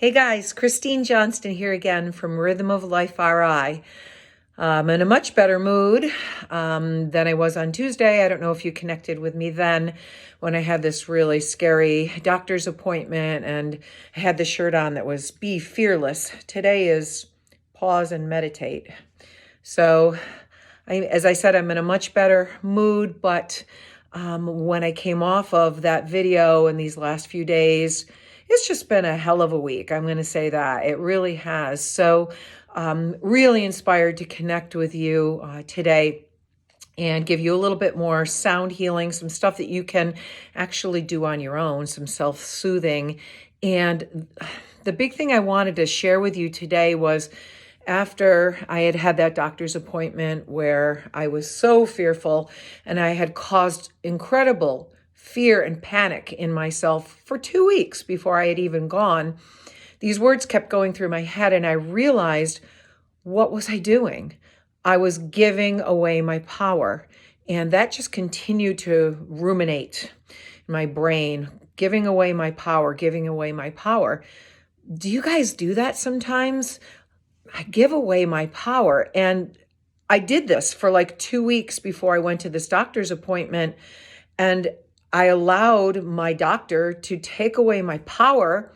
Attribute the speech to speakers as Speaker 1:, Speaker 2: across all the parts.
Speaker 1: Hey guys, Christine Johnston here again from Rhythm of Life RI. I'm in a much better mood than I was on Tuesday. I don't know if you connected with me then when I had this really scary doctor's appointment and I had the shirt on that was Be Fearless. Today is Pause and Meditate. So, as I said, I'm in a much better mood, but when I came off of that video in these last few days, it's just been a hell of a week. I'm going to say that. It really has. So, really inspired to connect with you today and give you a little bit more sound healing, some stuff that you can actually do on your own, some self-soothing. And the big thing I wanted to share with you today was after I had had that doctor's appointment where I was so fearful and I had caused incredible fear and panic in myself for 2 weeks before I had even gone, these words kept going through my head and I realized, what was I doing? I was giving away my power. And that just continued to ruminate in my brain, giving away my power, giving away my power. Do you guys do that sometimes? I give away my power. And I did this for like 2 weeks before I went to this doctor's appointment. And I allowed my doctor to take away my power.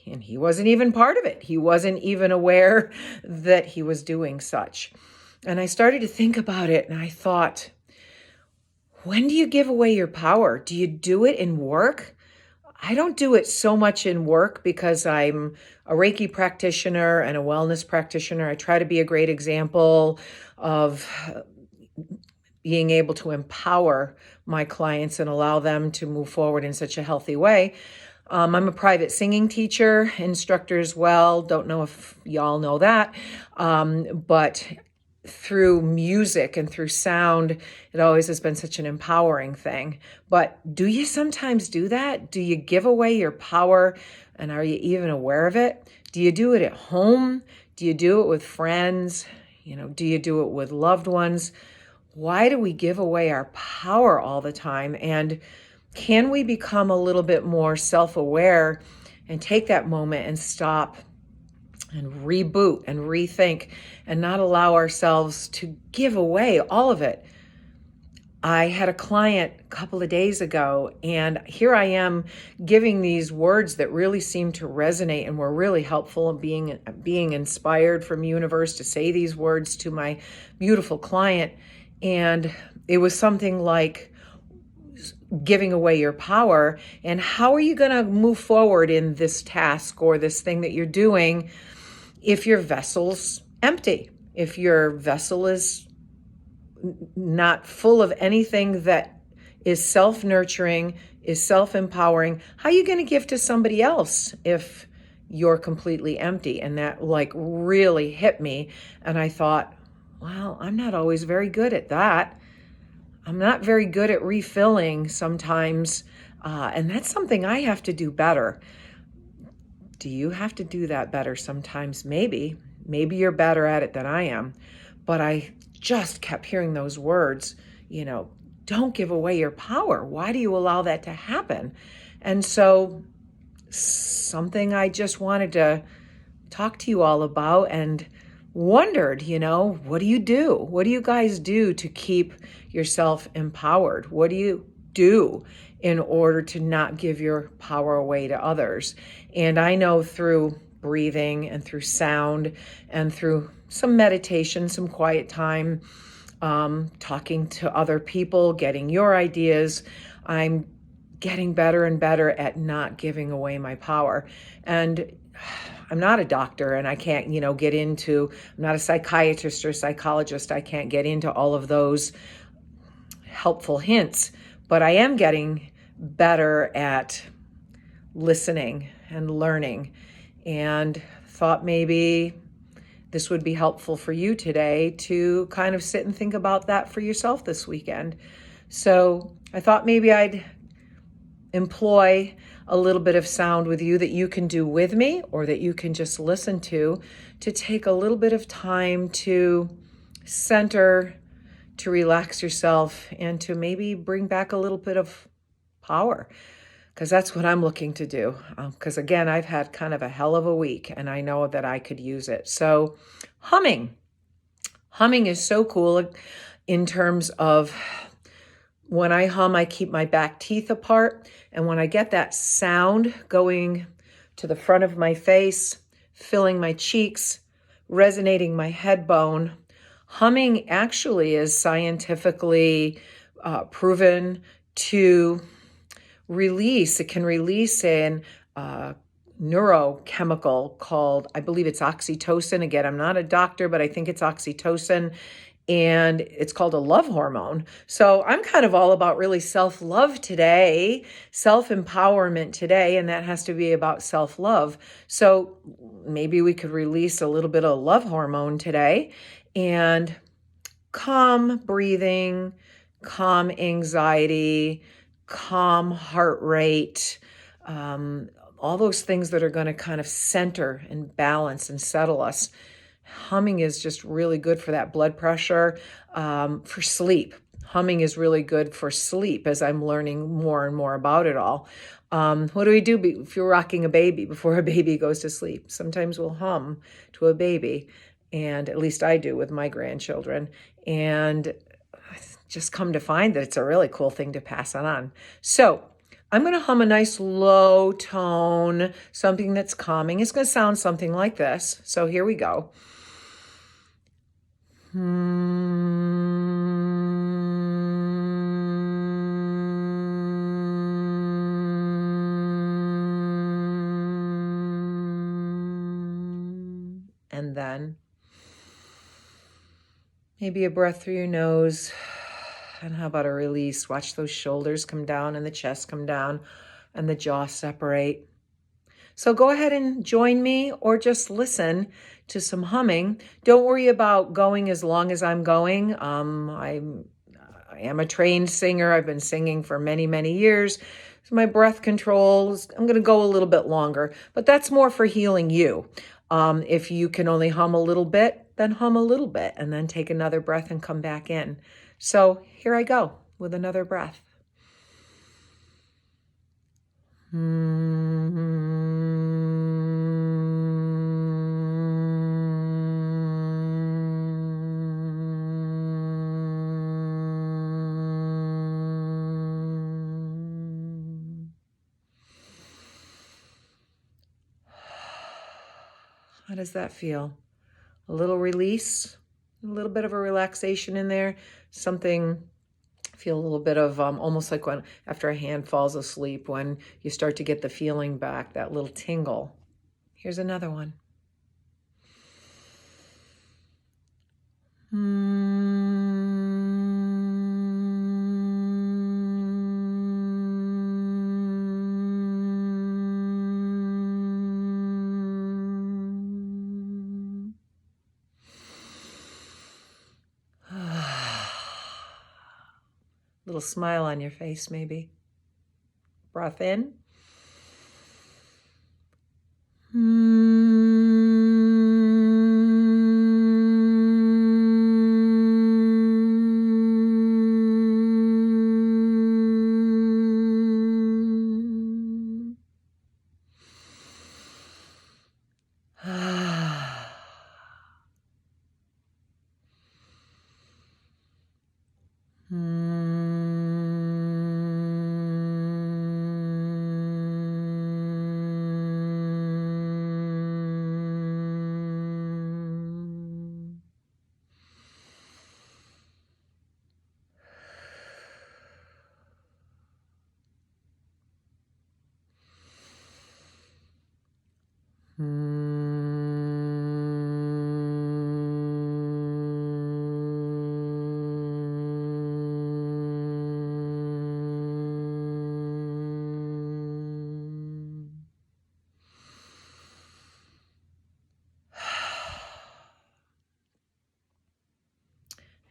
Speaker 1: And he wasn't even part of it. He wasn't even aware that he was doing such. And I started to think about it and I thought, when do you give away your power? Do you do it in work? I don't do it so much in work because I'm a Reiki practitioner and a wellness practitioner. I try to be a great example of being able to empower my clients and allow them to move forward in such a healthy way. I'm a private singing teacher, instructor as well. Don't know if y'all know that, but through music and through sound, it always has been such an empowering thing. But do you sometimes do that? Do you give away your power? And are you even aware of it? Do you do it at home? Do you do it with friends? Do you do it with loved ones? Why do we give away our power all the time? And can we become a little bit more self-aware and take that moment and stop and reboot and rethink and not allow ourselves to give away all of it? I had a client a couple of days ago, and here I am giving these words that really seem to resonate and were really helpful and being inspired from universe to say these words to my beautiful client. And it was something like giving away your power. And how are you going to move forward in this task or this thing that you're doing if your vessel's empty, if your vessel is not full of anything that is self-nurturing, is self-empowering? How are you going to give to somebody else if you're completely empty? And that really hit me. And I thought, well, I'm not always very good at that. I'm not very good at refilling sometimes. And that's something I have to do better. Do you have to do that better sometimes? Maybe you're better at it than I am. But I just kept hearing those words, don't give away your power. Why do you allow that to happen? And so something I just wanted to talk to you all about and wondered, what do you do? What do you guys do to keep yourself empowered? What do you do in order to not give your power away to others? And I know through breathing and through sound and through some meditation, some quiet time, talking to other people, getting your ideas, I'm getting better and better at not giving away my power. And I'm not a doctor and I can't, get into, I'm not a psychiatrist or psychologist. I can't get into all of those helpful hints, but I am getting better at listening and learning, and thought maybe this would be helpful for you today to kind of sit and think about that for yourself this weekend. So I thought maybe I'd employ a little bit of sound with you that you can do with me or that you can just listen to take a little bit of time to center, to relax yourself, and to maybe bring back a little bit of power. because that's what I'm looking to do. Because again, I've had kind of a hell of a week and I know that I could use it. So humming. Humming is so cool in terms of when I hum, I keep my back teeth apart. And when I get that sound going to the front of my face, filling my cheeks, resonating my head bone, humming actually is scientifically proven to release. It can release an neurochemical called, I believe it's oxytocin. Again, I'm not a doctor, but I think it's oxytocin. And it's called a love hormone. So I'm kind of all about really self-love today, self-empowerment today, and that has to be about self-love. So maybe we could release a little bit of love hormone today and calm breathing, calm anxiety, calm heart rate, all those things that are going to kind of center and balance and settle us. Humming is just really good for that blood pressure, for sleep. Humming is really good for sleep as I'm learning more and more about it all. What do we do if you're rocking a baby before a baby goes to sleep? Sometimes we'll hum to a baby, and at least I do with my grandchildren. And just come to find that it's a really cool thing to pass on. So I'm going to hum a nice low tone, something that's calming. It's going to sound something like this. So here we go. And then maybe a breath through your nose. And how about a release? Watch those shoulders come down and the chest come down and the jaw separate. So go ahead and join me or just listen to some humming. Don't worry about going as long as I'm going. I am a trained singer. I've been singing for many, many years. So my breath controls, I'm going to go a little bit longer, but that's more for healing you. If you can only hum a little bit, then hum a little bit and then take another breath and come back in. So here I go with another breath. How does that feel? A little release, a little bit of a relaxation in there, something, feel a little bit of almost like when after a hand falls asleep, when you start to get the feeling back, that little tingle. Here's another one. Little smile on your face, maybe. Breath in.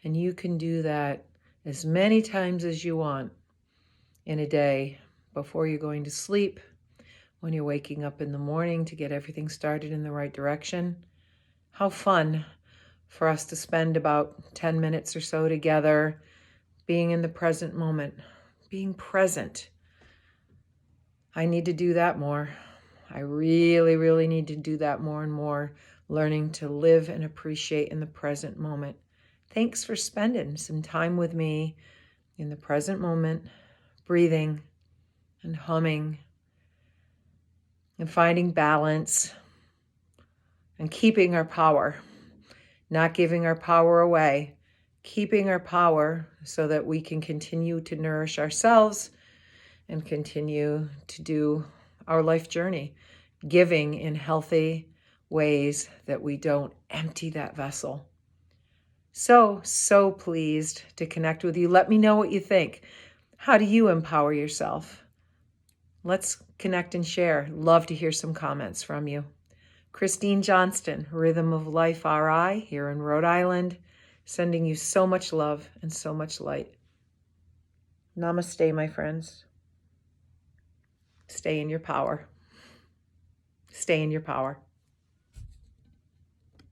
Speaker 1: And you can do that as many times as you want in a day, before you're going to sleep, when you're waking up in the morning, to get everything started in the right direction. How fun for us to spend about 10 minutes or so together, being in the present moment, being present. I need to do that more. I really, really need to do that more and more, learning to live and appreciate in the present moment. Thanks for spending some time with me in the present moment, breathing and humming and finding balance and keeping our power, not giving our power away, keeping our power so that we can continue to nourish ourselves and continue to do our life journey, giving in healthy ways that we don't empty that vessel. So pleased to connect with you. Let me know what you think. How do you empower yourself? Let's connect and share. Love to hear some comments from you. Christine Johnston, Rhythm of Life RI, here in Rhode Island, sending you so much love and so much light. Namaste, my friends. Stay in your power. Stay in your power.